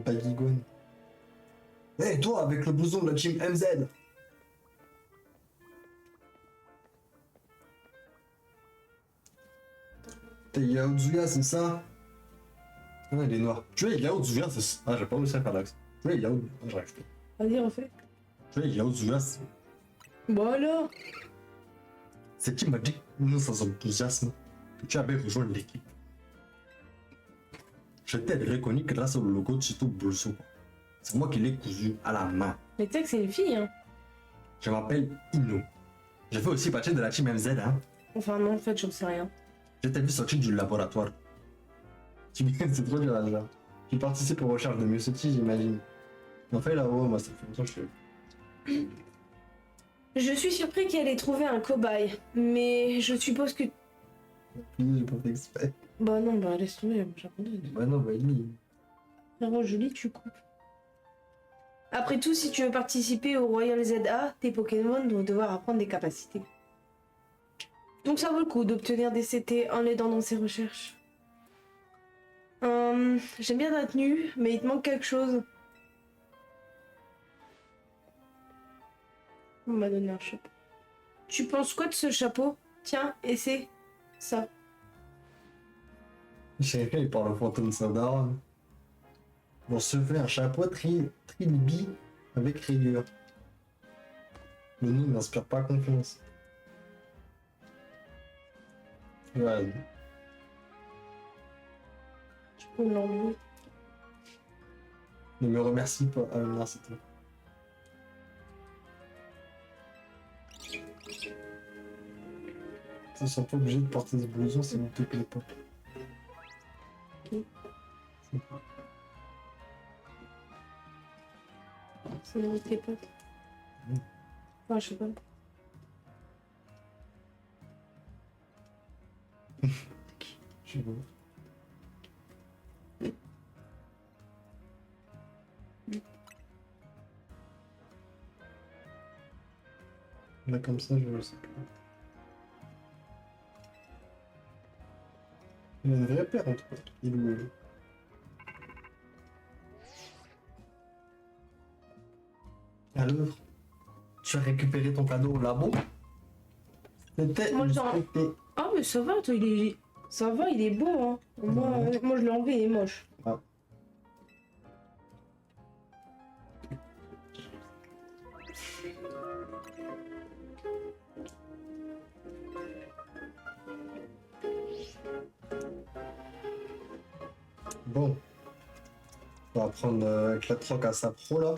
Pagigone. Hé, toi, avec le blouson de la team MZ. T'es Yao Tsuya, c'est ça? Ah, il est noir. Tu es Yao Tsuya, c'est ça? Ah, j'ai pas réussi à faire l'accent. Tu es Yao... Ah, j'arrive pas. Vas-y, refais. Tu es Yao Tsuya, Bon alors. c'est qui m'a dit, nous, sans enthousiasme, que tu avais rejoint l'équipe. Je t'ai reconnu grâce au logo de ton blouson. C'est moi qui l'ai cousu à la main. Mais tu sais que c'est une fille, hein. Je m'appelle Ino. Je fais aussi partie de la team MZ, hein. Enfin non, en fait, j'en sais rien. Je t'ai vu sortir du laboratoire. C'est trop dur à dire. Tu participes aux recherches de Musetti, j'imagine. En fait, là-haut, moi, ça fait longtemps que je fais. Je suis surpris qu'elle ait trouvé un cobaye, mais je suppose que... J'ai pas fait exprès. Bah non, bah laisse tomber, j'abandonne. Bah non, bah lui. Frérot, Julie, tu coupes. Après tout, si tu veux participer au Royal ZA, tes Pokémon doivent devoir apprendre des capacités. Donc ça vaut le coup d'obtenir des CT en l'aidant dans ses recherches. J'aime bien ta tenue, mais il te manque quelque chose. On m'a donné un chapeau. Tu penses quoi de ce chapeau? Tiens, essaie ça. J'ai il parle au fantôme Sadar. On se fait un chapeau trilby avec rayure. Le nom ne m'inspire pas confiance. Ouais. Tu peux me l'enlever. Ne me remercie pas. Ah non, c'est tout. Ils sont pas obligés de porter ce blouson, ça ne te plaît pas. Ok. C'est une avec tes potes. Enfin, je sais pas. Je sais pas. Là, comme ça, je sais pas. Il y a une vraie paire entre il ou elle. Alors, tu as récupéré ton cadeau au labo? C'était Moi, une j'en- fierté. Ah, mais ça va, toi, il est... Ça va, il est beau, hein. Moi, je l'ai enlevé, il est moche. Ah. Bon. On va prendre avec la troc à sa pro là.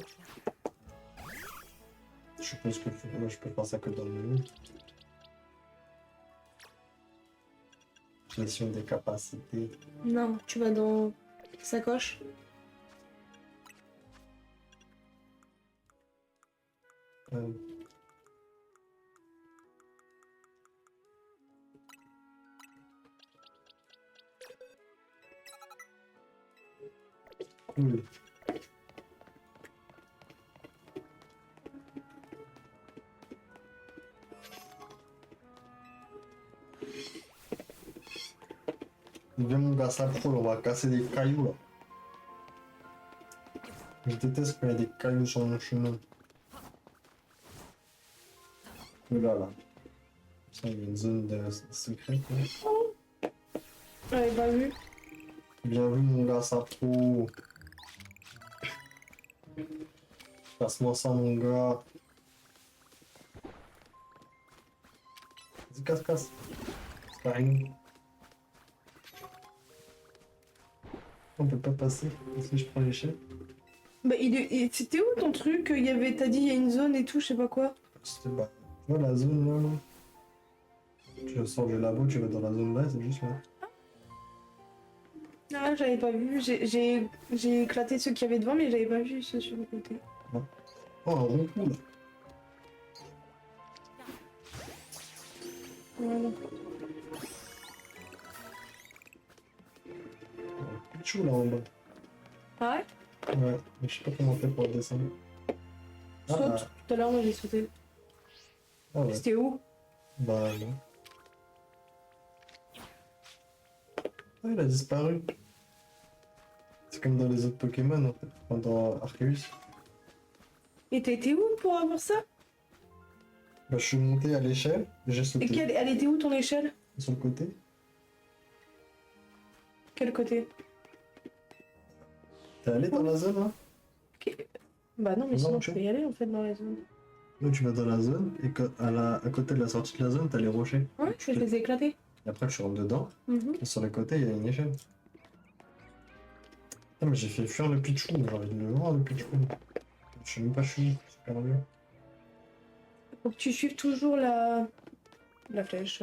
Je suppose que moi, je peux faire ça que dans le menu. Gestion des capacités. Non, tu vas dans sacoche. Euh, Cool. Viens mon gars, ça pro, on va casser des cailloux là. Je déteste quand il y a des cailloux sur mon chemin. Là. Ça, il y a une zone de secrète là. J'avais pas vu. Bien vu mon gars, ça pro. Passe-moi ça mon gars. Vas-y, casse. C'est pas rien. On peut pas passer. Est-ce que je prends l'échelle? Bah, c'était où ton truc? Il y avait... T'as dit, il y a une zone et tout, je sais pas quoi. C'était bah. Tu vois la zone là, là. Tu sors du labo, tu vas dans la zone là, c'est juste là. Ah, j'avais pas vu. J'ai éclaté ceux qu'il y avait devant, mais j'avais pas vu ceux sur le côté. Oh, un rond coup là. Voilà. Pichou là en bas. Ah ouais? Ouais, mais je sais pas comment on fait pour descendre. Saute. Tout à l'heure, moi, j'ai sauté. Ah ouais. C'était où? Bah non. Ah, il a disparu. C'est comme dans les autres Pokémon en fait, enfin, dans Arceus. Et t'étais où pour avoir ça? Bah, je suis monté à l'échelle, et j'ai Et sauté elle était où ton échelle? sur le côté. Quel côté? T'es allé dans la zone là? Ok. Bah non, mais Non, sinon ok. je peux y aller en fait dans la zone. Là tu vas dans la zone, et à côté de la sortie de la zone, t'as les rochers. Ouais, je les ai éclatés. Et après tu rentres dedans, Mhm. et sur le côté il y a une échelle. Ah mais j'ai fait fuir le Pichou, j'ai envie de le voir le Pichou. Je sais même pas je suis, super dur. Faut que tu suives toujours la flèche.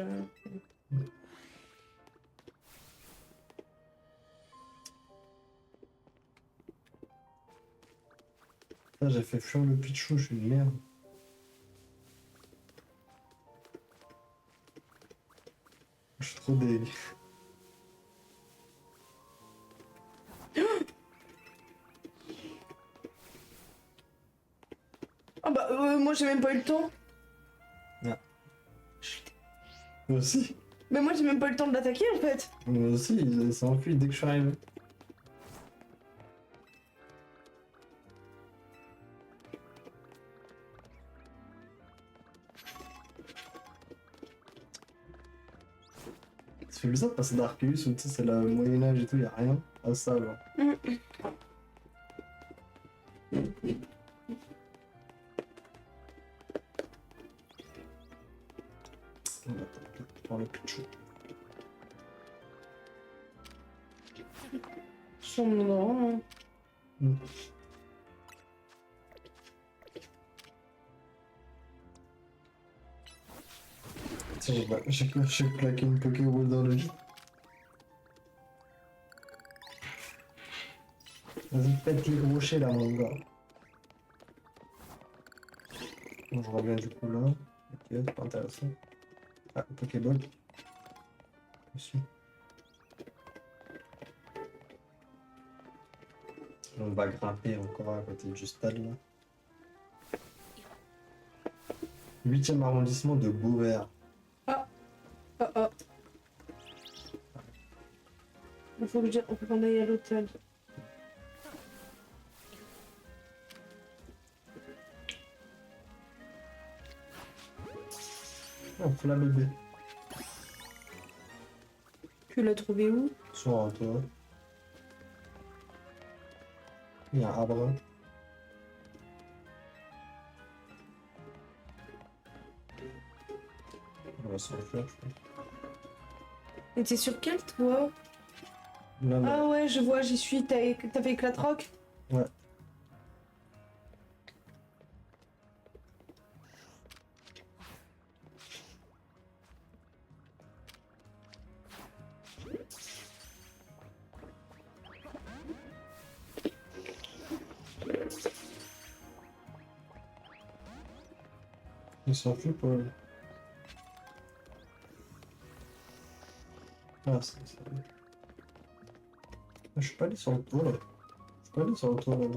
Là j'ai fait fuir le Pichou, je suis une merde. Je suis trop deg. Ah bah moi j'ai même pas eu le temps. Ah. Moi aussi. Mais moi j'ai même pas eu le temps de l'attaquer en fait. Moi aussi, il s'est enfui dès que je suis arrivé. C'est bizarre de passer d'Arceus où tu sais c'est le Moyen-Âge et tout, y'a rien à ça genre. On va prendre le Pichou. Son nom. Mm. Tiens, j'ai claqué une Pokéball dans le vide. Vas-y, pète les rochers là, mon gars. Bon, je reviens du coup là. Ok, c'est pas intéressant. Ah, Pokéball. Aussi. On va grimper encore à côté du stade là. 8e arrondissement de Beauvert. Oh oh. Il faut qu'on aille à l'hôtel. Oh, faut la bébé. Tu l'as trouvé où? Sur un toit. Il y a un arbre. On va s'enfuir, je pense. Et t'es sur quel toi? Là, là. Ah ouais, je vois, j'y suis. T'as fait éclat de roc? Ouais. Il s'enfuit pour... Ah, c'est ça. Ah, je suis pas allé sur le toit là. Je suis pas allé sur le toit là.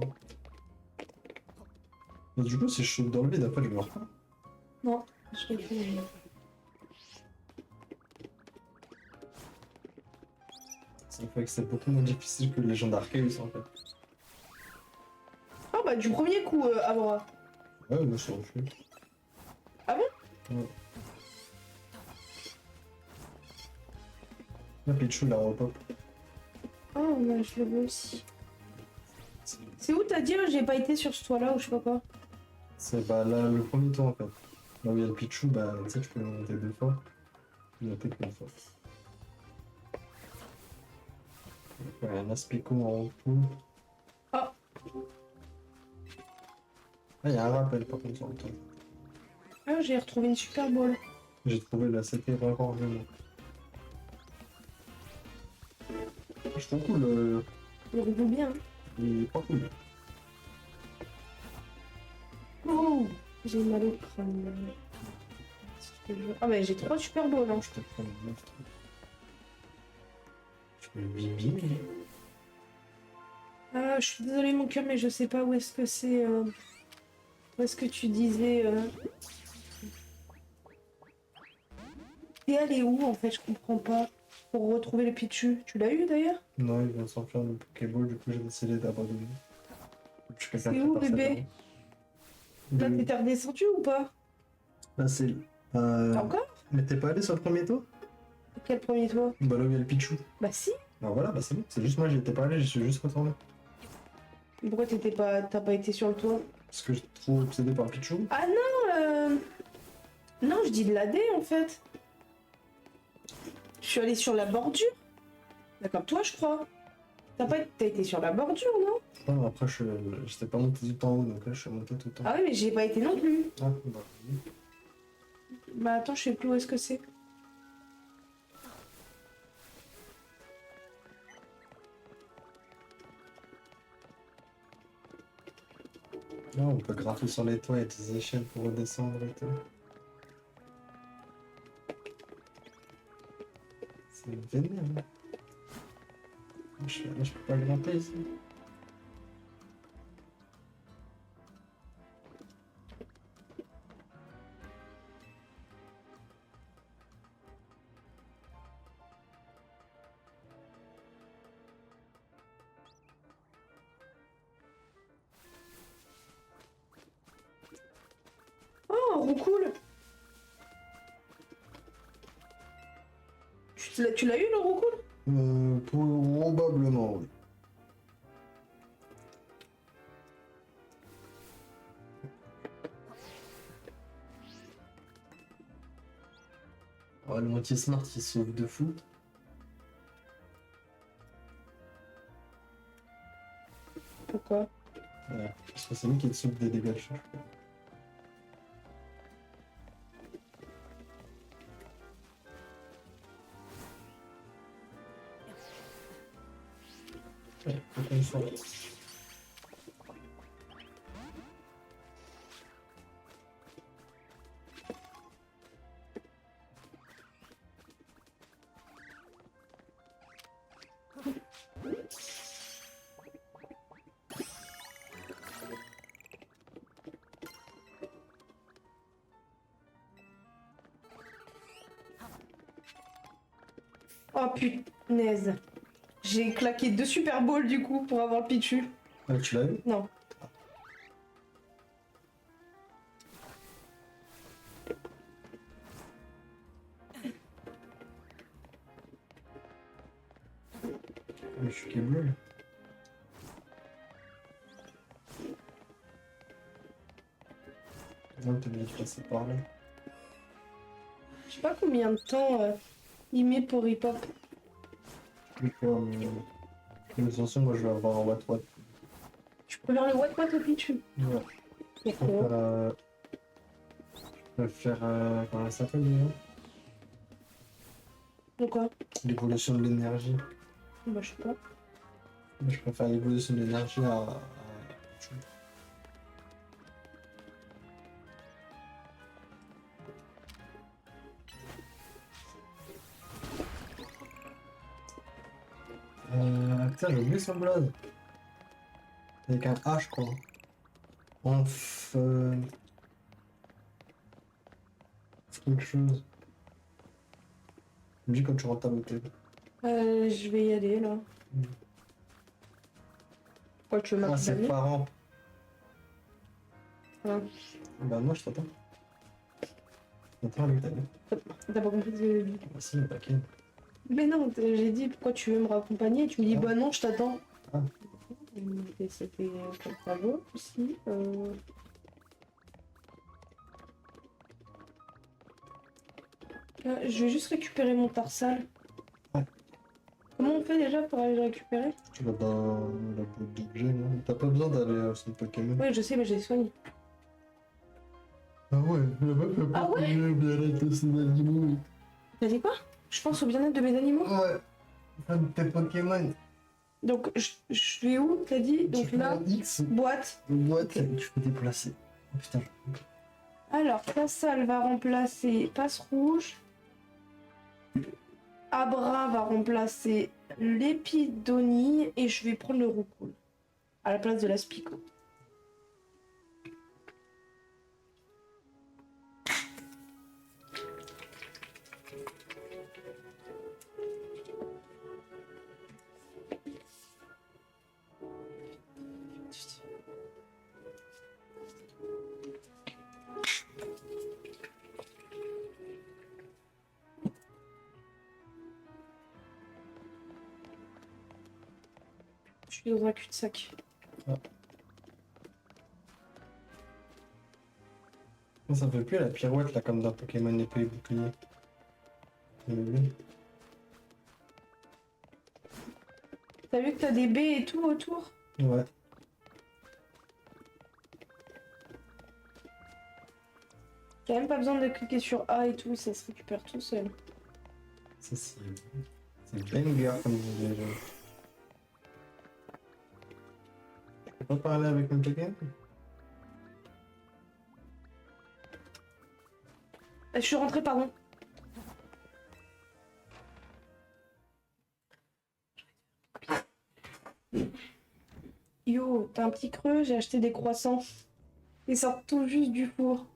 Mais du coup, si je saute dans le vide, après je meurs pas. Non, je l'ai fait. Ça fait que c'est beaucoup moins difficile que les gens d'Arceus en fait. Ah bah du premier coup, Abra. Ouais, moi je suis enfui. Ah bon? Ouais. Là, Pichou, la repop. Oh, bah, je le veux aussi. C'est où t'as dit? J'ai pas été sur ce toit-là ou je sais pas quoi. C'est bah, là, le premier tour en fait. Là où il y a le Pichou, bah tu sais, tu peux monter 2 fois. Monter qu'une fois. Ouais, un Aspico en tout. Ah. Ah, il y a un rappel par contre sur le toit. Ah, j'ai retrouvé une super ball. J'ai trouvé la CT encore violent. Je trouve cool, Il roule bien. il est pas cool. Oh, j'ai mal au crâne. Ah bah j'ai 3 super balls. Hein. Je te prends le monstre. Je fais le bibi. Ah, je suis désolée mon cœur, mais je sais pas où est-ce que c'est. Où est-ce que tu disais T'es allé où en fait? Je comprends pas. pour retrouver le Pichu. Tu l'as eu d'ailleurs? Non, il vient de s'enfuir le Pokéball, du coup j'ai décidé d'abandonner. Je préfère C'est le où, faire bébé? Là, séparément. t'étais redescendu ou pas? Là, c'est. Encore? Mais t'es pas allé sur le premier tour? Quel premier toit? Bah là où il y a le Pichou. Bah si. Bah voilà, bah c'est bon. C'est juste moi, j'y étais pas allé, j'y suis juste retourné. Pourquoi t'as pas été sur le toit? Parce que j'étais trop obsédé par le Pichou. Ah non, non, je dis de la D en fait. Je suis allée sur la bordure. Bah, comme toi, je crois. T'as été sur la bordure, non? Ouais, après, j'étais pas monté tout en haut, donc là, je suis monté tout en haut. Ah oui, mais j'ai pas été non plus. Ah, bah oui. Bah attends, je sais plus où est-ce que c'est. Là, on peut grimper sur les toits et des échelles pour redescendre et tout. C'est vénère, hein. Je peux pas grimper ici. Oh, roucoule. Tu l'as eu le roucoule? Probablement, oui. Oh, le moitié smart il sauve de fou. Pourquoi? Ouais, parce que c'est lui qui te sauve des dégâts de charge. Ouais, faut qu'on soit. Oh punaise. J'ai claqué 2 Super Balls du coup pour avoir le Pichu. Ah, tu l'as vu? Non. Le chuquet bleu là. Non, t'es bien de passer par là. Je sais pas combien de temps il met pour hip-hop. Du coup, de toute façon, moi je vais avoir un Watt. Je préfère le what au Pichu. Ouais. Je Pourquoi? préfère comment ça s'appelle déjà? Pourquoi? L'évolution de l'énergie. Bah je sais pas. Moi, je préfère l'évolution de l'énergie à. Putain, j'ai oublié son blaze. Avec un H, je crois. Quelque chose. Me dis quand tu rentres à l'hôtel. Je vais y aller là. Pourquoi tu veux Ah, c'est m'accompagner? parents. Ah. Bah, moi, je t'attends. Attends à l'hôtel. T'as pas compris ce que... Bah, si, mais t'inquiète. Mais non, j'ai dit pourquoi tu veux me raccompagner. Tu me dis Ah. bah non, je t'attends. Ah. Et c'était comme ça vaut aussi. Je vais juste récupérer mon tarsal. Ouais. Comment on fait déjà pour aller le récupérer? Tu vas dans la boîte d'objets, non? T'as pas besoin d'aller sur le Pokémon. Ouais, je sais, mais j'ai soigné. Ah ouais, la meuf elle Ah ouais? bien-être de ses animaux. T'as dit quoi? Je pense au bien-être de mes animaux. Ouais, fan de tes Pokémon. Donc, je vais où, t'as dit? Donc Tu fais là, un X, boîte. boîte, Ok. et tu peux déplacer. Oh putain. Alors, tarsal va remplacer passe rouge. Abra va remplacer l'épidonie. Et je vais prendre le roucoule à la place de la spico. Je suis dans un cul-de-sac. Ça fait plus la pirouette là comme dans Pokémon épée et bouclier. Vous avez vu? T'as vu que t'as des baies et tout autour? Ouais. T'as même pas besoin de cliquer sur A et tout, ça se récupère tout seul. Ça c'est banger comme disait les gens. Je peux pas parler avec mon Pokémon? Je suis rentrée, pardon. Yo, t'as un petit creux, j'ai acheté des croissants. Ils sortent tout juste du four.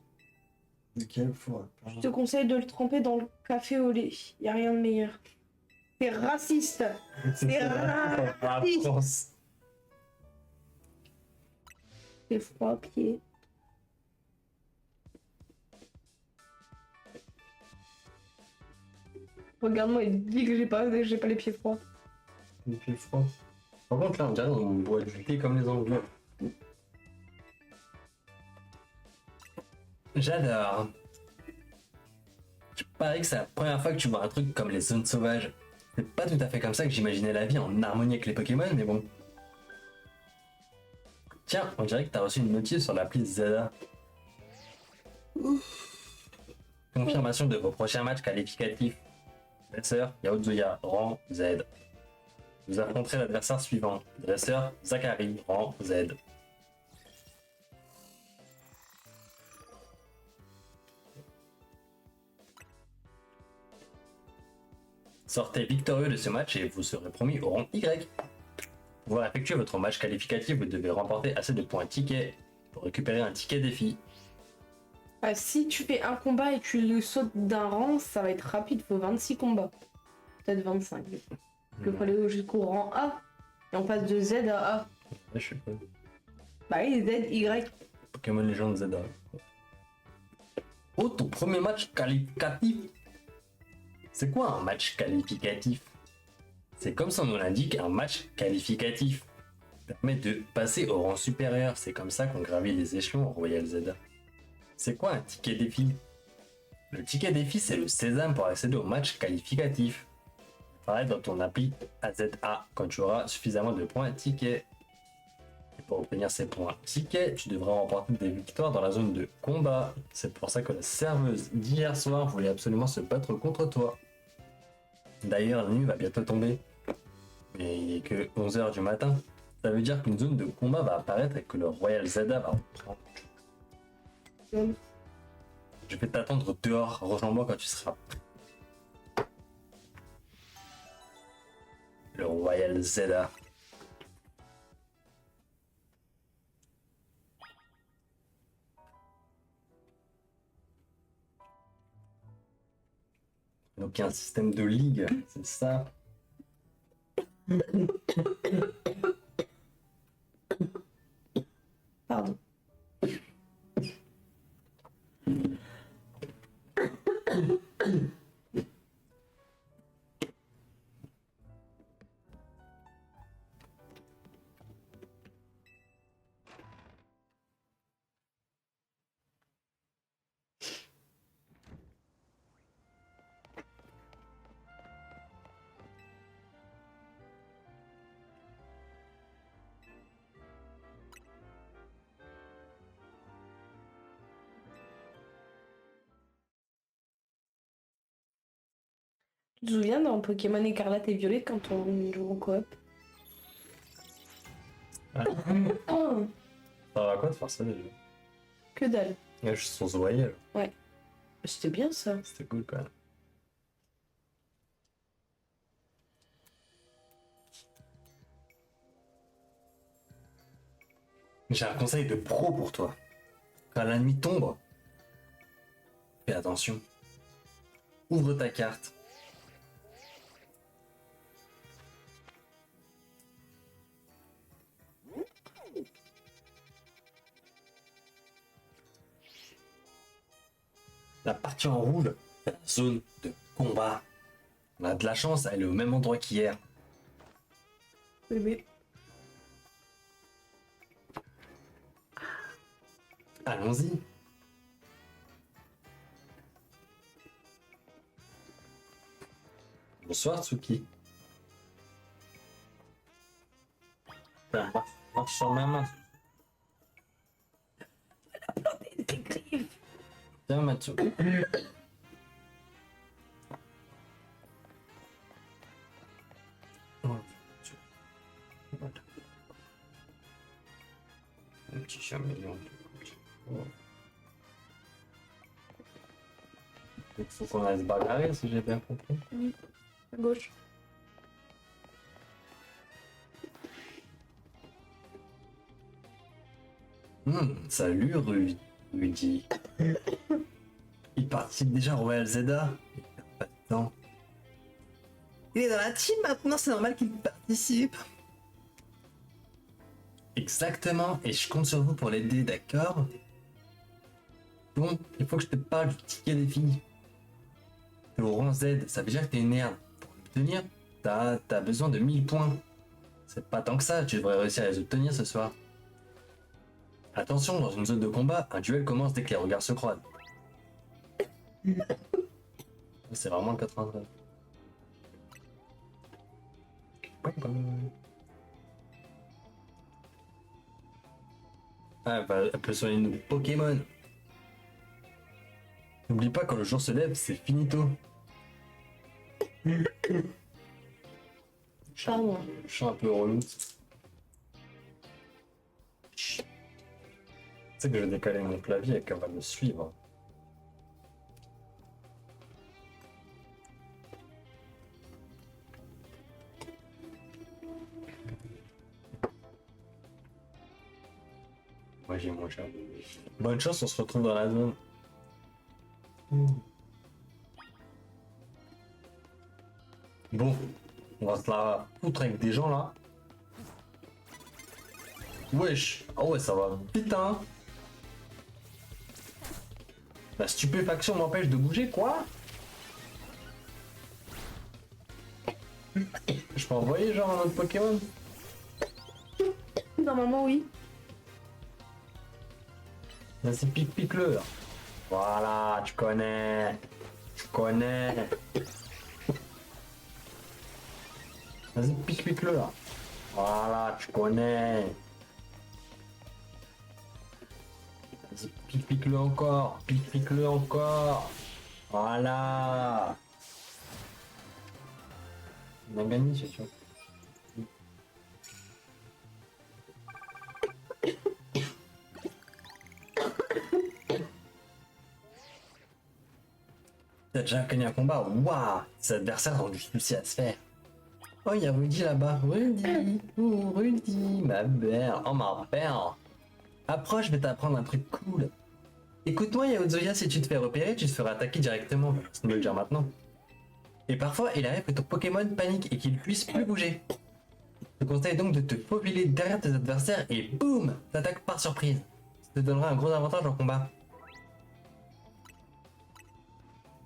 De quelle fois? Je te conseille de le tremper dans le café au lait. Y a rien de meilleur. T'es raciste. C'est raciste. France. T'es froid à pied. Regarde-moi, il dit que j'ai pas les pieds froids. Les pieds froids. Par contre là on dirait on boit du thé comme les Anglais. J'adore. Je parie que c'est la première fois que tu vois un truc comme les zones sauvages. C'est pas tout à fait comme ça que j'imaginais la vie en harmonie avec les Pokémon, mais bon. Tiens, on dirait que t'as reçu une notice sur l'appli Zelda. Confirmation de vos prochains matchs qualificatifs. Dresseur, Yaozuya, rang Z. Vous affronterez l'adversaire suivant. Dresseur, Zachary, rang Z. Sortez victorieux de ce match et vous serez promis au rang Y. Pour pouvoir effectuer votre match qualificatif, vous devez remporter assez de points tickets pour récupérer un ticket défi. Si tu fais un combat et tu le sautes d'un rang, ça va être rapide, faut 26 combats. Peut-être 25. Parce qu'il faut aller jusqu'au rang A. Et on passe de Z à A. Ouais, je sais pas. Bah oui, Z, Y. Pokémon Legends Zelda. Oh, ton premier match qualificatif. C'est quoi un match qualificatif? C'est comme son nom l'indique, un match qualificatif. Permet de passer au rang supérieur, c'est comme ça qu'on gravit les échelons en Royal Zelda. C'est quoi un ticket défi? Le ticket défi, c'est le sésame pour accéder au match qualificatif. Pareil dans ton appli AZA quand tu auras suffisamment de points tickets. Et pour obtenir ces points tickets, tu devras remporter des victoires dans la zone de combat. C'est pour ça que la serveuse d'hier soir voulait absolument se battre contre toi. D'ailleurs, la nuit va bientôt tomber. Mais il n'est que 11h du matin. Ça veut dire qu'une zone de combat va apparaître et que le Royal Zelda va reprendre. Je vais t'attendre dehors, rejoins-moi quand tu seras prêt. Le Royal Zelda. Donc il y a un système de ligue, c'est ça. Pardon. Tu te souviens dans Pokémon Écarlate et Violet quand on joue en coop? Ah. Oh, Ça va quoi de faire ça déjà? que dalle. Ouais, je suis sans voyelle. C'était bien ça. C'était cool quand même. J'ai un conseil de pro pour toi. Quand la nuit tombe, fais attention. Ouvre ta carte. La partie en rouge, c'est la zone de combat. On a de la chance, elle est au même endroit qu'hier. Bébé. Allons-y. Bonsoir, Tsuki. Ça marche sur ma main. Tes griffes. Tiens, Matsu. Un petit chaméléon. Il faut qu'on aille se bagarrer si j'ai bien compris. À gauche. Salut Rudy. Il participe déjà au Royal Zelda. Il perd pas de temps. Il est dans la team maintenant, c'est normal qu'il participe. Exactement, et je compte sur vous pour l'aider, d'accord? Bon, il faut que je te parle du ticket des filles. T'es au rang Z, ça veut dire que t'es une merde. Pour l'obtenir, t'as besoin de 1000 points. C'est pas tant que ça, tu devrais réussir à les obtenir ce soir. Attention, dans une zone de combat, un duel commence dès que les regards se croisent. C'est vraiment le 89. Ah, bah, elle peut soigner nos Pokémon. N'oublie pas, quand le jour se lève, c'est finito. Pardon. Je suis un peu relou. Tu sais que je vais décaler mon clavier et qu'elle va me suivre. Moi j'ai moins cher. Bonne chance, on se retrouve dans la zone. Bon, on va se la foutre avec des gens là. Wesh, ah ouais, ça va vite hein. La stupéfaction m'empêche de bouger, quoi? Je peux envoyer genre un autre Pokémon? Normalement, oui. Vas-y, pique-le. Voilà, tu connais. Tu connais. Vas-y, pique-le là. Voilà, tu connais. Vas-y, pique-le encore. Pique-le encore. Voilà. On a gagné, c'est sûr. T'as déjà gagné un combat? Waouh! Ces adversaires ont du souci à se faire. Oh, il y a Rudy là-bas. Rudy! Oh, Rudy, ma belle. Oh, ma belle. Approche, je vais t'apprendre un truc cool. Écoute-moi, Yaozoya, si tu te fais repérer, tu te feras attaquer directement. C'est me le dire maintenant. Et parfois, il arrive que ton Pokémon panique et qu'il ne puisse plus bouger. Je te conseille donc de te faufiler derrière tes adversaires et boum! T'attaques par surprise. Ça te donnera un gros avantage en combat.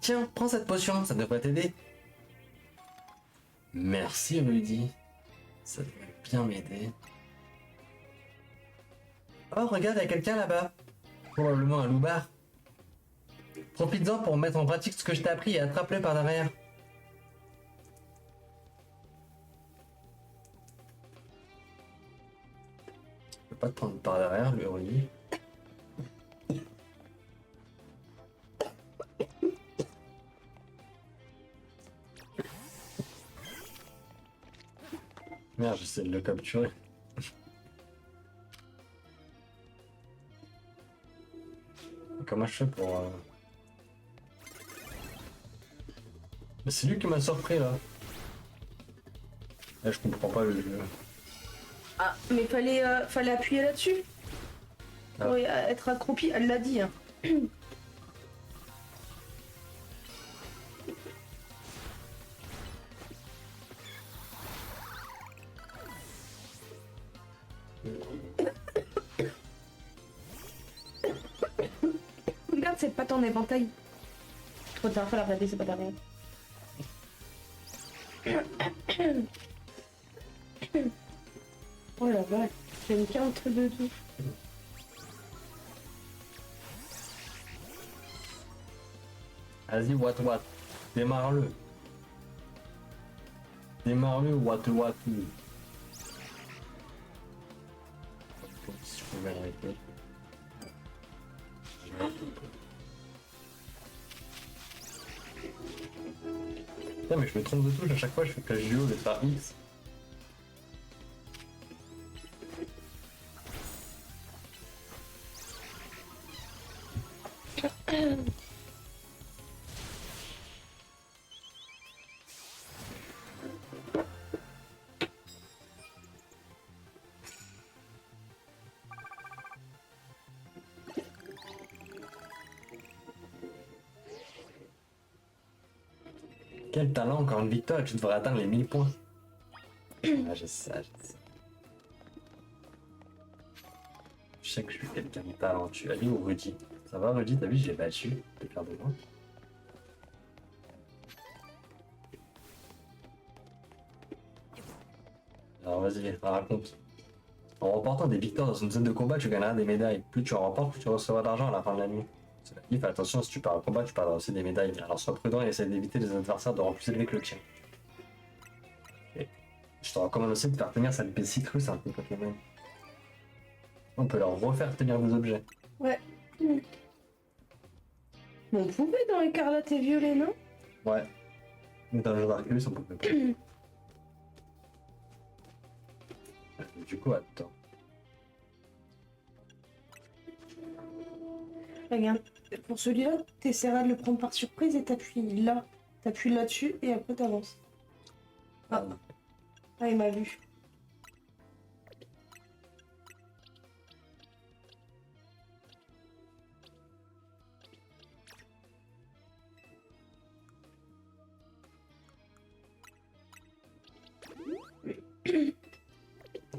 Tiens, prends cette potion, ça devrait t'aider. Merci Rudy. Ça devrait bien m'aider. Oh, regarde, il y a quelqu'un là-bas. Probablement un loupard. Profites-en pour mettre en pratique ce que je t'ai appris et attrape-le par derrière. Je peux pas te prendre par derrière, le Rudy. Merde, j'essaie de le capturer. Comment je fais pour... Mais c'est lui qui m'a surpris là. Là, je comprends pas le jeu. Ah, mais fallait appuyer là-dessus. Ah. Pour être accroupi, elle l'a dit. Hein. Regarde, c'est pas ton éventail. Trop tard, faut la regarder, c'est pas derrière. Oh la vache, j'ai une carte de tout. Vas-y, what. Démarre-le. Démarre-le, what. Si je pouvais arrêter. Putain, mais je me trompe de touche à chaque fois, je fais clash duo au lieu de faire X. Quel talent, encore une victoire, tu devrais atteindre les 1000 points. Ah, je sais. Je sais que je suis quelqu'un de talentueux. Allez où Rudy? Ça va Rudy, t'as vu, j'ai battu. T'es fier de moi. Alors vas-y, raconte. En remportant des victoires dans une zone de combat, tu gagneras des médailles. Plus tu en remportes, plus tu recevras d'argent à la fin de la nuit. Cela dit, fais attention, si tu pars au combat, tu perdras aussi des médailles. Alors sois prudent et essaie d'éviter les adversaires de rang plus élevé que le tien. Et je te recommande aussi de faire tenir cette épée citrus à tes Pokémon. On peut leur refaire tenir des objets. Ouais. Bon, on pouvait dans Écarlate et Violet, non? Ouais. Mais dans le jeu d'Arceus, on peut pas. Du coup, attends. Regarde, pour celui-là, t'essaieras de le prendre par surprise et t'appuies là. T'appuies là-dessus et après t'avances. Ah, il m'a vu.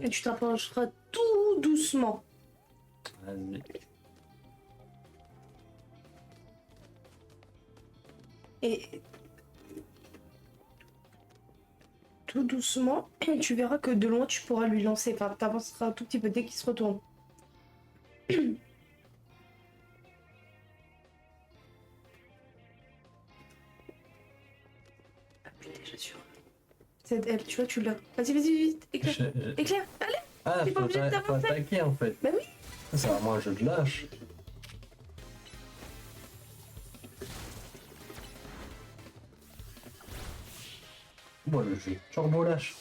Et tu t'approcheras tout doucement. Vas-y. Et tout doucement, et tu verras que de loin tu pourras lui lancer. Enfin, t'avanceras un tout petit peu dès qu'il se retourne. Appuie déjà sur cette elle, tu vois, tu l'as. Vas-y, vite, éclaire. Éclaire, allez. Ah, T'es pas faut obligé de t'avancer. attaquer en fait. Bah oui. C'est vraiment un jeu de lâche. Bon, le jeu turbo lâche.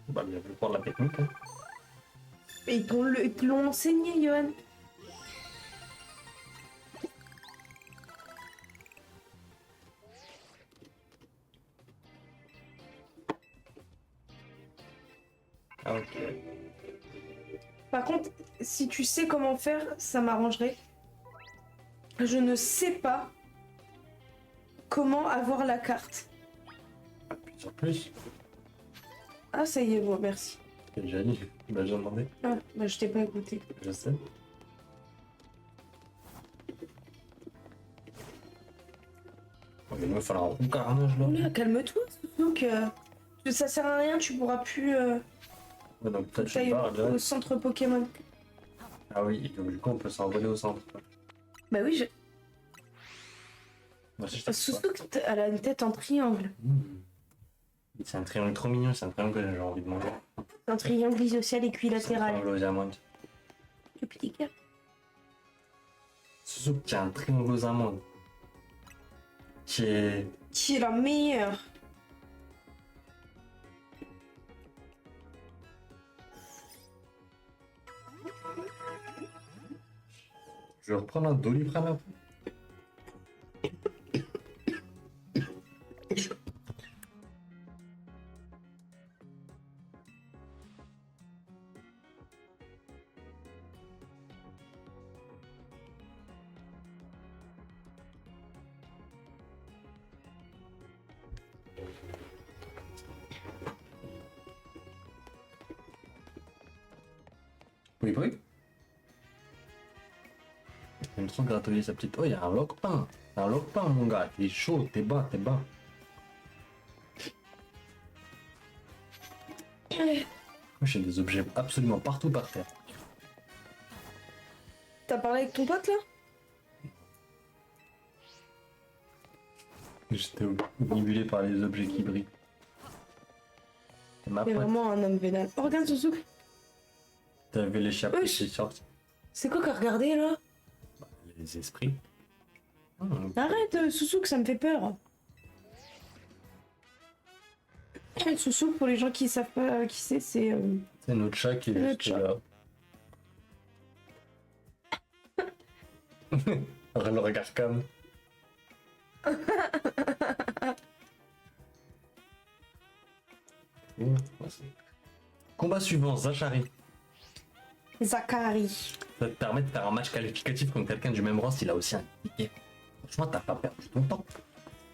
Bah, bien vu prendre la technique. Hein. Et ils te l'ont enseigné, Johan. Ah, ok. Par contre, si tu sais comment faire, ça m'arrangerait. Je ne sais pas comment avoir la carte. Appuie sur plus. Ah, ça y est, bon, merci. C'est déjà dit. Tu m'as déjà demandé. Ah, bah je t'ai pas écouté. Je sais. Oh, mais il me faut un carnage là. Oula, calme-toi, donc ça sert à rien, tu pourras plus Ouais, donc toi tu t'ailles pars déjà. au centre Pokémon. Ah oui, et donc du coup on peut s'envoler au centre. Bah oui, Moi aussi je sais pas. Suzuki, elle a une tête en triangle. C'est un triangle trop mignon, c'est un triangle que j'ai envie de manger. Un triangle isocial C'est un équilatéral. triangle aux amandes. Le petit cœur. Suzuki qui a un triangle aux amandes. Qui est... Qui est la meilleure. Je vais reprendre un Doliprane. Oui, oui. J'aime trop gratouiller sa petite... Oh, il y a un lock-pain. Un lock-pain, mon gars. Il est chaud, t'es bas, t'es bas. Moi, j'ai des objets absolument partout par terre. t'as parlé avec ton pote là? J'étais obnubilé par les objets qui brillent. Et ma C'est pote, vraiment un homme vénal. Oh, regarde Sousouk. t'as vu les chapeaux Wesh. qui sortent? C'est quoi qu'a regardé là? Les esprits. Arrête, Sousouk, ça me fait peur. Sousouk, pour les gens qui savent pas qui c'est, C'est notre chat qui est Notre juste chat. là. Le regard comme. Combat suivant, Zachary. Zachary. Ça te permet de faire un match qualificatif contre quelqu'un du même rang s'il a aussi un ticket. Franchement, t'as pas perdu ton temps.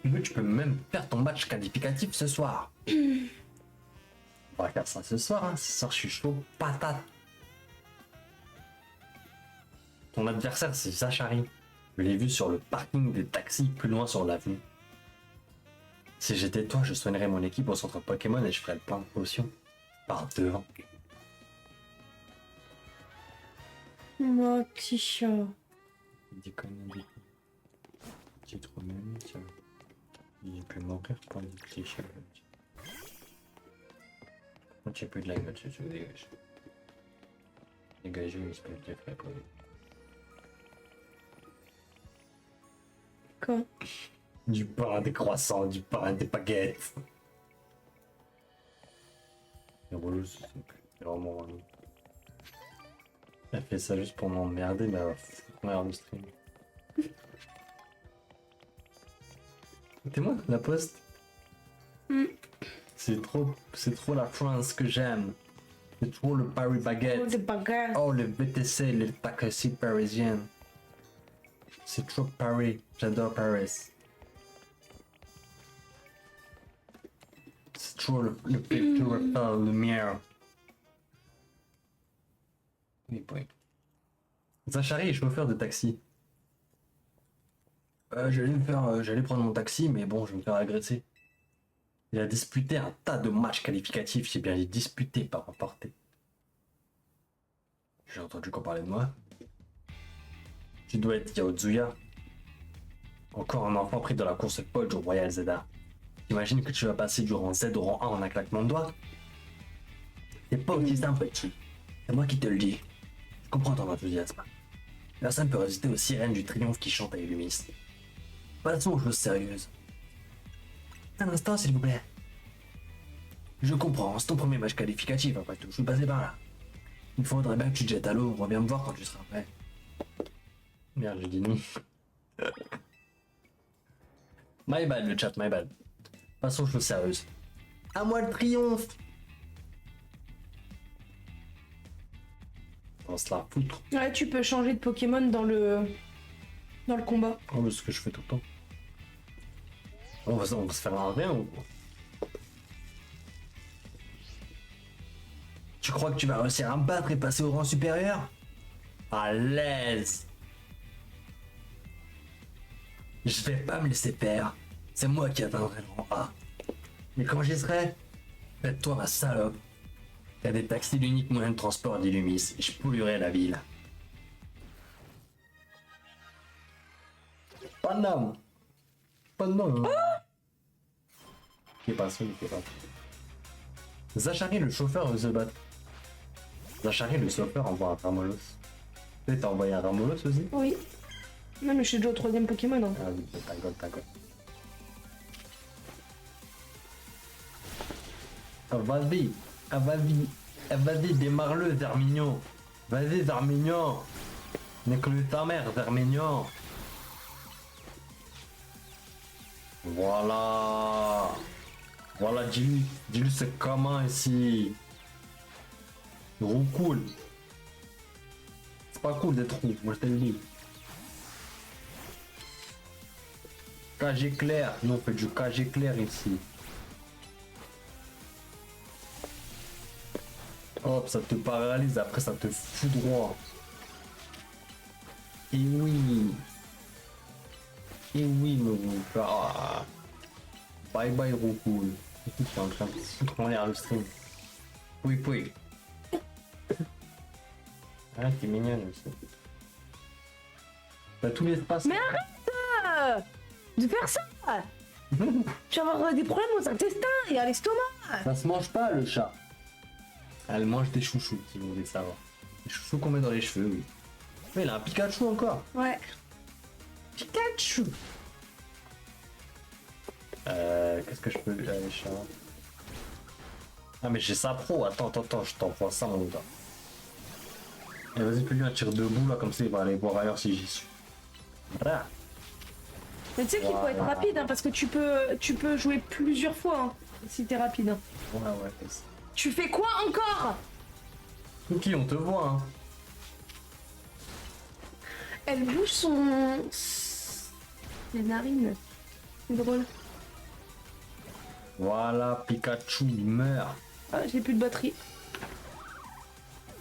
Tu peux même faire ton match qualificatif ce soir. On va faire ça ce soir, hein. Ce soir, je suis chaud patate. Ton adversaire, c'est Zachary. Je l'ai vu sur le parking des taxis plus loin sur l'avenue. Si j'étais toi, je soignerais mon équipe au centre Pokémon et je ferais le plein de potions. Par devant. Moi, petit chat. Des conneries. J'ai trop même, tiens. Il peut mourir pour les petits chats. Moi, tu plus de la gueule, tu te dégages. Dégagez, il se peut que fait pour lui. Quoi? Du pain, des croissants, du pain, des baguettes. C'est relou, c'est vraiment relou. Elle fait ça juste pour m'emmerder, mais elle va foutre merde le stream. T'es moi, la poste. Mm. C'est trop la France que j'aime. C'est trop le Paris Oh, baguette. des bagarres. Oh, le VTC, les taxis parisiens. C'est trop Paris. J'adore Paris. C'est trop le picture lumière. Oui, oui. Zachary est chauffeur de taxi. J'allais prendre mon taxi, mais bon, je vais me faire agresser. Il a disputé un tas de matchs qualificatifs, j'ai bien dit disputé, pas remporté. J'ai entendu qu'on parlait de moi. Tu dois être Yaozuya. Encore un enfant pris dans la course folle du Royal Zelda. T'imagines que tu vas passer du rang Z au rang 1 en un claquement de doigts? C'est pas aussi simple, petit. C'est moi qui te le dis. Je comprends ton enthousiasme. Personne ne peut résister aux sirènes du triomphe qui chantent à Illumis. Passons aux choses sérieuses. Un instant, s'il vous plaît. Je comprends, c'est ton premier match qualificatif après tout, je suis passé par là. Il faudrait bien que tu te jettes à l'eau, reviens me voir quand tu seras prêt. Merde, j'ai dit non. My bad, le chat, my bad. Passons aux choses sérieuses. À moi le triomphe! On va se la foutre. Ouais, tu peux changer de Pokémon dans le combat. Oh, mais c'est ce que je fais tout le temps. On va se faire un rien ou... Tu crois que tu vas réussir à me battre et passer au rang supérieur? À l'aise. Je vais pas me laisser faire. C'est moi qui atteindrai le rang A. Mais quand j'y serai, faites-toi ma salope. T'as des taxis l'unique moyen de transport d'Illumis et je polluerai la ville. Pas de nom. Pas de nom. Qui est pas seul, qui est pas. Zachary le chauffeur veut se battre. Zachary le chauffeur envoie un Ramolos. Tu sais, t'as envoyé un Ramolos aussi? Oui. Non, mais je suis déjà au 3ème Pokémon. Hein. Ah oui, t'inquiète. Ah, vas-y, vas-y, démarre-le, Vermignon. Vas-y, Vermignon. Nique-le ta mère, Vermignon. Voilà. Voilà, dis-lui c'est comment ici. Roux cool. C'est pas cool d'être roux, moi je te le dis. Cage éclair, nous on fait du cage éclair ici. Hop, ça te paralyse, après ça te fout droit. Et oui. Et oui, mon gars. Ah. Bye bye, Rocool. Écoute, je suis en train de foutre en l'air le stream. Oui. Ah, t'es mignonne aussi. T'as tout l'espace. Mais de faire ça. Tu vas avoir des problèmes aux intestins et à l'estomac. Ça se mange pas le chat. Elle mange des chouchous, si vous voulez savoir. Des chouchous qu'on met dans les cheveux, oui. Mais il a un Pikachu encore. Ouais. Pikachu. Qu'est-ce que je peux... Allez, chat. Ah mais j'ai ça pro, attends, je t'envoie ça mon gars. Et vas-y, fais-lui un tir debout là, comme ça il va aller voir ailleurs si j'y suis. Voilà. Mais tu sais qu'il faut être rapide hein, parce que tu peux jouer plusieurs fois hein, si t'es rapide. Hein. Ouais. Tu fais quoi encore? Cookie, on te voit hein. Elle bouge son... les narines. C'est drôle. Voilà, Pikachu, il meurt. Ah, j'ai plus de batterie.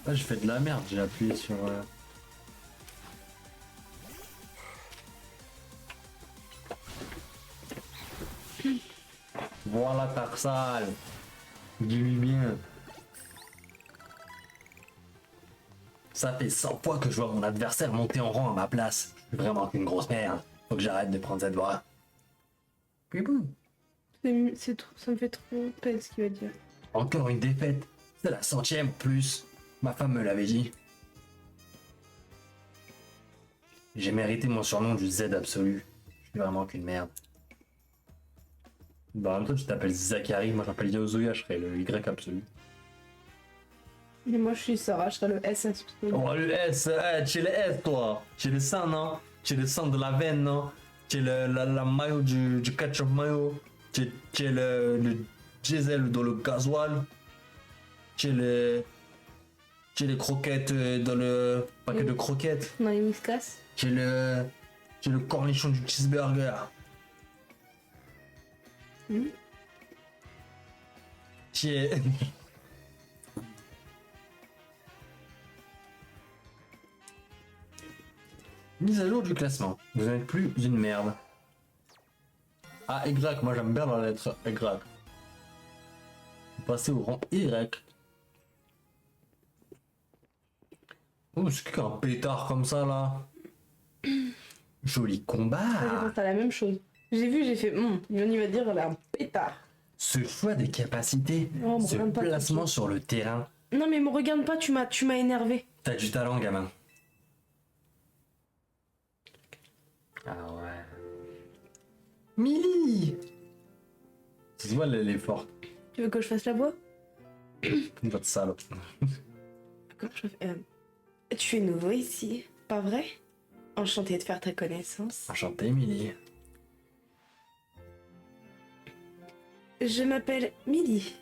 Là, j'ai fait de la merde, j'ai appuyé sur... Voilà Tarsal. Dis-lui bien. Ça fait 100 fois que je vois mon adversaire monter en rang à ma place. Je suis vraiment qu'une grosse merde. Faut que j'arrête de prendre cette voie. Puis bon. Ça me fait trop peine ce qu'il va dire. Encore une défaite. C'est la 100e plus. Ma femme me l'avait dit. J'ai mérité mon surnom du Z absolu. Je suis vraiment qu'une merde. Bah, en même temps, tu t'appelles Zachary, moi j'appelle Yozuya, je serais le Y absolu. Et moi je suis Sarah, je serai le S absolu. Oh, le S, tu es le S toi. Tu es le sang, non? Tu es le sang de la veine, non? Tu es la maillot du ketchup mayo. Tu es le diesel dans le gasoil. Tu es les croquettes dans le paquet de croquettes. Dans les whiskas. Tu es le cornichon du cheeseburger. Tu es... Mise à jour du classement. Vous n'êtes plus une merde. Ah, Y, moi j'aime bien la lettre Y. Passer au rang Y. Oh, c'est qu'un pétard comme ça là. Joli combat. J'ai pensé à la même chose. J'ai vu, j'ai fait, Yoni va dire, elle a un pétard. Ce choix des capacités, Oh, ce regarde pas placement tout sur le terrain. Non mais me regarde pas, tu m'as énervé. T'as du talent, gamin. Ah ouais. Millie. Tu vois, elle est forte. Tu veux que je fasse la voix? Votre salope. Comment je fais Tu es nouveau ici, pas vrai? Enchanté de faire ta connaissance. Enchanté, Millie. Je m'appelle Millie.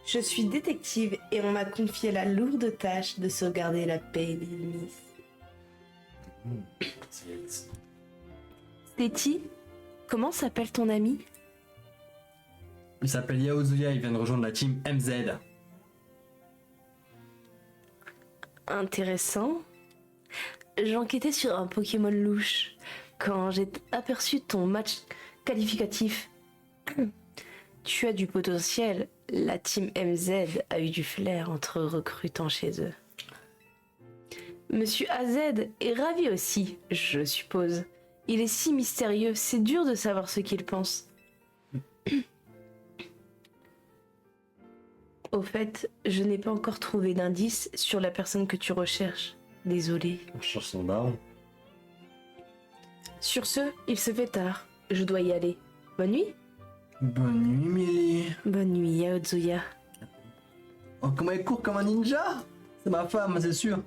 Je suis détective et on m'a confié la lourde tâche de sauvegarder la paix des Miss. Stéti, comment s'appelle ton ami? Il s'appelle Yaozuya, il vient de rejoindre la team MZ. Intéressant. J'enquêtais sur un Pokémon louche quand j'ai aperçu ton match qualificatif. Tu as du potentiel. La team MZ a eu du flair en te recrutant chez eux. Monsieur AZ est ravi aussi, je suppose. Il est si mystérieux, c'est dur de savoir ce qu'il pense. Au fait, je n'ai pas encore trouvé d'indice sur la personne que tu recherches. Désolé. On cherche son arme. Sur ce, il se fait tard. Je dois y aller. Bonne nuit. Bonne nuit, Millie. Bonne nuit, Yaozuya. Oh, comment elle court comme un ninja? C'est ma femme, c'est sûr.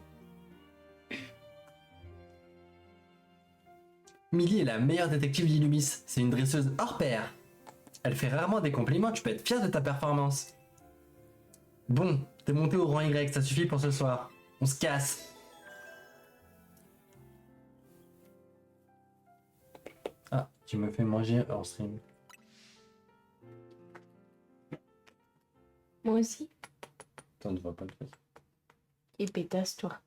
Millie est la meilleure détective d'Illumis. C'est une dresseuse hors pair. Elle fait rarement des compliments, tu peux être fier de ta performance. Bon, t'es monté au rang Y, ça suffit pour ce soir. On se casse. Ah, tu me fais manger hors stream. Moi aussi. Attends, ne vois pas le truc. Et pétasse, toi.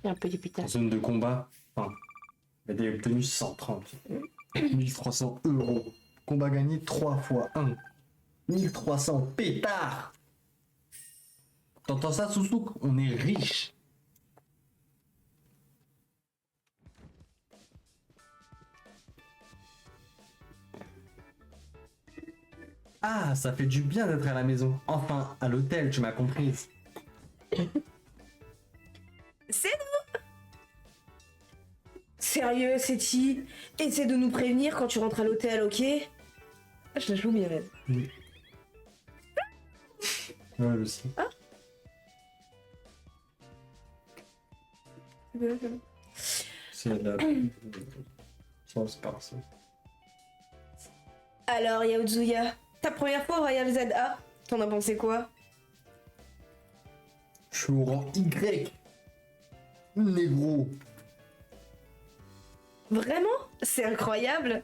Et un peu de En pétasse. zone de combat, enfin, elle a obtenu 130. 1300 euros. Combat gagné 3 fois 1. 1300 pétards. T'entends ça, Sousouk? On est riche. Ah, ça fait du bien d'être à la maison. Enfin, à l'hôtel, tu m'as comprise. C'est nous. Sérieux, Seti, essaie de nous prévenir quand tu rentres à l'hôtel, ok? Je la joue bien, elle. Ouais, je sais. C'est la... Ça, c'est pas ça. Alors, Yaozuya, ta première fois au Royal ZA, t'en as pensé quoi? Je suis au rang Y. Négro. Vraiment? C'est incroyable.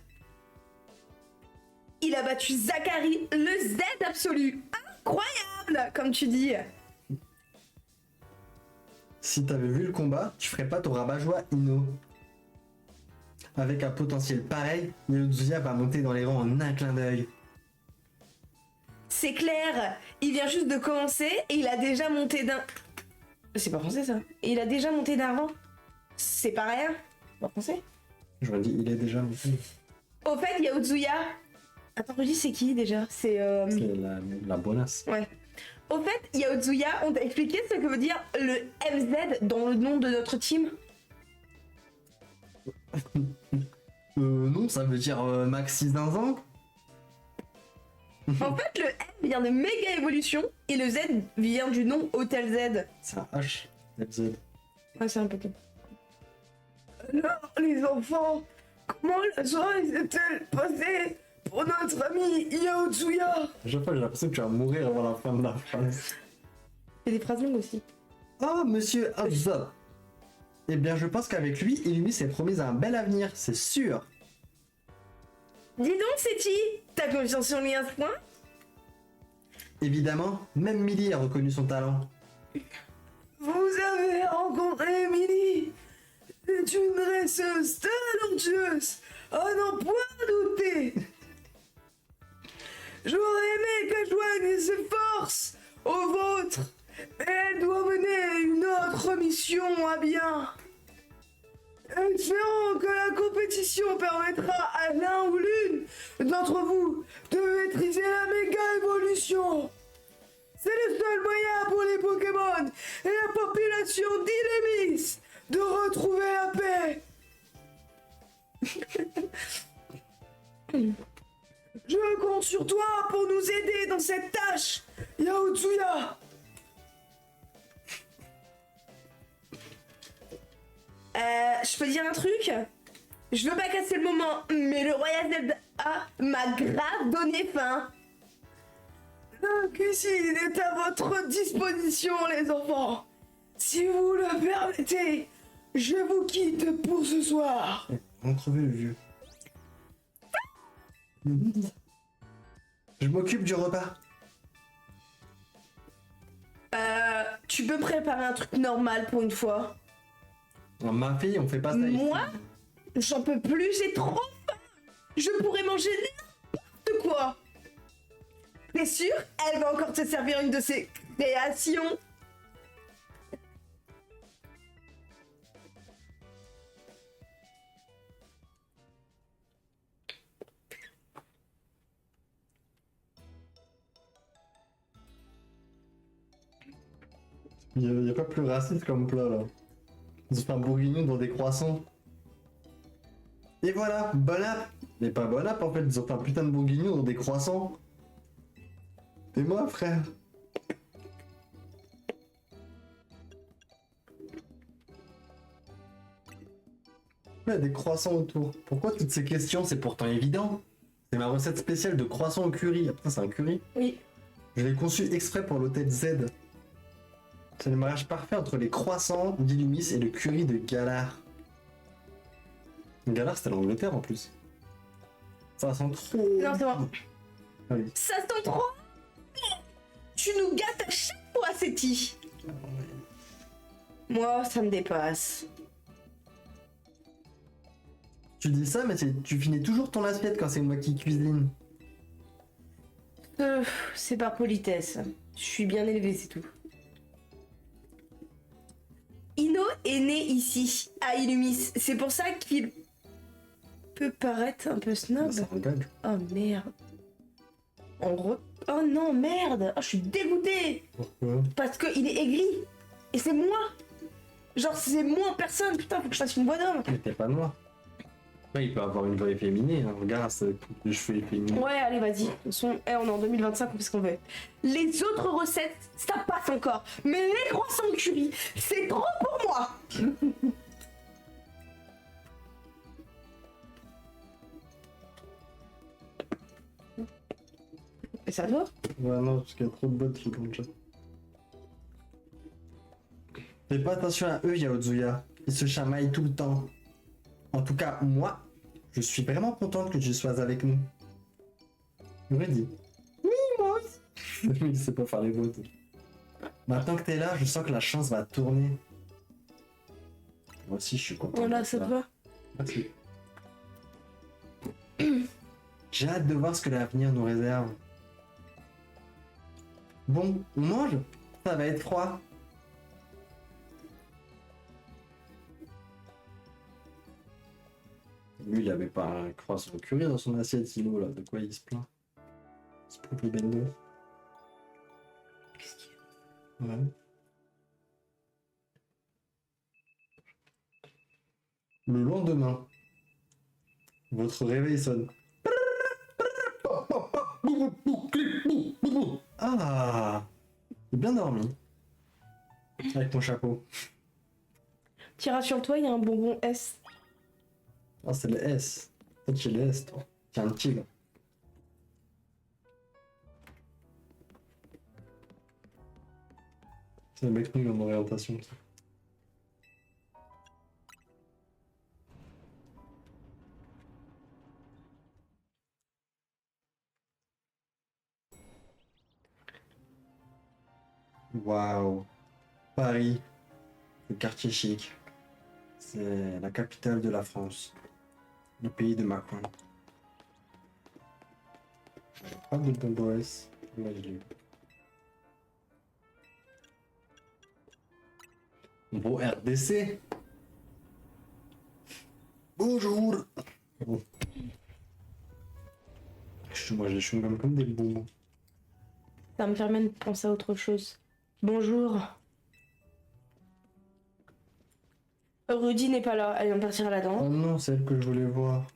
Il a battu Zachary, le Z absolu. Incroyable, comme tu dis. Si t'avais vu le combat, tu ferais pas ton rabat-joie Ino. Avec un potentiel pareil, Yaozuya va monter dans les rangs en un clin d'œil. C'est clair, il vient juste de commencer et il a déjà monté d'un... C'est pas français ça. Et il a déjà monté d'un rang. C'est pas rien. Pas français. J'aurais dit, il est déjà monté. Au fait, Yaozuya... Attends, Rudy, c'est qui déjà? C'est... C'est la bonasse. Ouais. Au fait, Yaozuya, on t'a expliqué ce que veut dire le MZ dans le nom de notre team? Non, ça veut dire Maxi Zinzang. En fait, le M vient de méga évolution et le Z vient du nom Hotel Z. C'est un H, LZ. Ouais, c'est un peu comme. Alors, les enfants, comment la soirée s'est-elle passée pour notre ami Yaozuya? À chaque fois, j'ai l'impression que tu vas mourir avant la fin de la phrase. Il y a des phrases longues aussi. Ah, monsieur Abza. Eh bien, je pense qu'avec lui, Illumi s'est promis un bel avenir, c'est sûr. Dis donc, Seti, t'as confiance en lui à ce point? Évidemment, même Millie a reconnu son talent. Vous avez rencontré Emily. C'est une dresseuse talentueuse, à n'en point douter. J'aurais aimé qu'elle joigne ses forces aux vôtres, mais elle doit mener une autre mission à bien. Espérons que la compétition permettra à l'un ou l'une d'entre vous de maîtriser la méga évolution. C'est le seul moyen pour les Pokémon et la population d'Illemis de retrouver la paix. Je compte sur toi pour nous aider dans cette tâche, Yaozuya. Je peux dire un truc? Je veux pas casser le moment, mais le Royal ZA m'a grave donné faim. La cuisine est à votre disposition, les enfants. Si vous le permettez, je vous quitte pour ce soir. On crevé le vieux. Je m'occupe du repas. Tu peux préparer un truc normal pour une fois? Ma fille, on fait pas ça ici. Moi, j'en peux plus, j'ai trop faim. Je pourrais manger n'importe quoi. T'es sûr? Elle va encore te servir une de ses créations. Il y a pas plus raciste comme plat là. Ils ont fait un bourguignon dans des croissants. Et voilà, bon app. Mais pas bon app en fait, ils ont fait un putain de bourguignon dans des croissants. Et moi frère. Ouais, des croissants autour. Pourquoi toutes ces questions? C'est pourtant évident. C'est ma recette spéciale de croissants au curry. Après, c'est un curry. Oui. Je l'ai conçu exprès pour l'hôtel Z. C'est le mariage parfait entre les croissants d'Illumis et le curry de Galar. Galar, c'était l'Angleterre en plus. Ça sent trop. Non, c'est bon. Allez. Ça sent trop. Tu nous gâtes à chaque fois, Seti. Moi, ça me dépasse. Tu dis ça, mais tu finis toujours ton assiette quand c'est moi qui cuisine. C'est par politesse. Je suis bien élevée, c'est tout. Ino est né ici, à Illumis. C'est pour ça qu'il peut paraître un peu snob. C'est un gag. Oh merde. Oh non, merde. Oh, je suis dégoûtée. Pourquoi? Parce qu'il est aigri. Et c'est moi. Genre, c'est moi en personne. Putain, faut que je fasse une voix d'homme. Mais t'es pas noir. Ouais, il peut avoir une voix efféminée, hein. Regarde, c'est les cheveux efféminés. Ouais, allez, vas-y. De toute façon, on est en 2025, on fait ce qu'on veut. Les autres recettes, ça passe encore. Mais les croissants de curry, c'est trop pour moi. Et ça va? Ouais, non, parce qu'il y a trop de bots qui dans le chat. Fais pas attention à eux, Yaozuya. Ils se chamaillent tout le temps. En tout cas, moi, je suis vraiment contente que tu sois avec nous. Rudy. Oui, moi aussi. Il sait pas faire les votes. Maintenant que t'es là, je sens que la chance va tourner. Moi aussi, je suis content. Voilà, d'être ça te là. va? Merci. J'ai hâte de voir ce que l'avenir nous réserve. Bon, on mange? Ça va être froid. Lui, il avait pas un croissant curry dans son assiette, silo, là. De quoi il se plaint? C'est pour le bendo. Qu'est-ce qu'il y a? Ouais. Le lendemain, votre réveil sonne. Ah, j'ai bien dormi. Avec ton chapeau. Tira sur toi, il y a un bonbon S. Ah, c'est le S. En fait, j'ai le S, toi. Tiens, un tigre. C'est le mec nul en orientation. Ça. Waouh. Paris, le quartier chic. C'est la capitale de la France. Le pays de Macron. Pas de Bombo S. Moi, je l'ai eu. Bon, RDC. Bonjour. Bon. Moi, je les chewing comme des bonbons. Ça me permet de penser à autre chose. Bonjour. Rudy n'est pas là, elle vient de partir à la Oh dent. non, c'est elle que je voulais voir.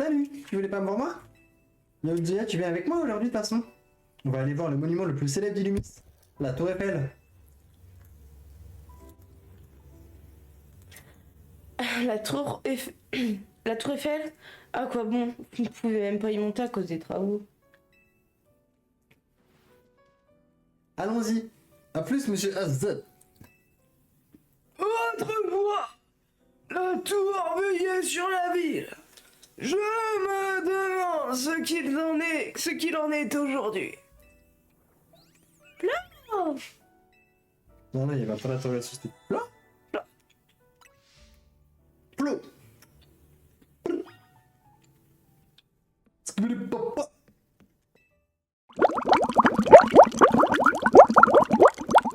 Salut, tu voulais pas me voir moi? Yaozuya, tu viens avec moi aujourd'hui de toute façon? On va aller voir le monument le plus célèbre d'Illumis, la Tour Eiffel. La tour Eiffel... La tour Eiffel? À quoi bon? Vous ne pouvez même pas y monter à cause des travaux. Allons-y. A plus, monsieur Azad. Autrefois, la tour veillait sur la ville. Je me demande ce qu'il en est aujourd'hui. Là. Non, là, il va pas la tour Eiffel, c'était plat. Plot. Papa.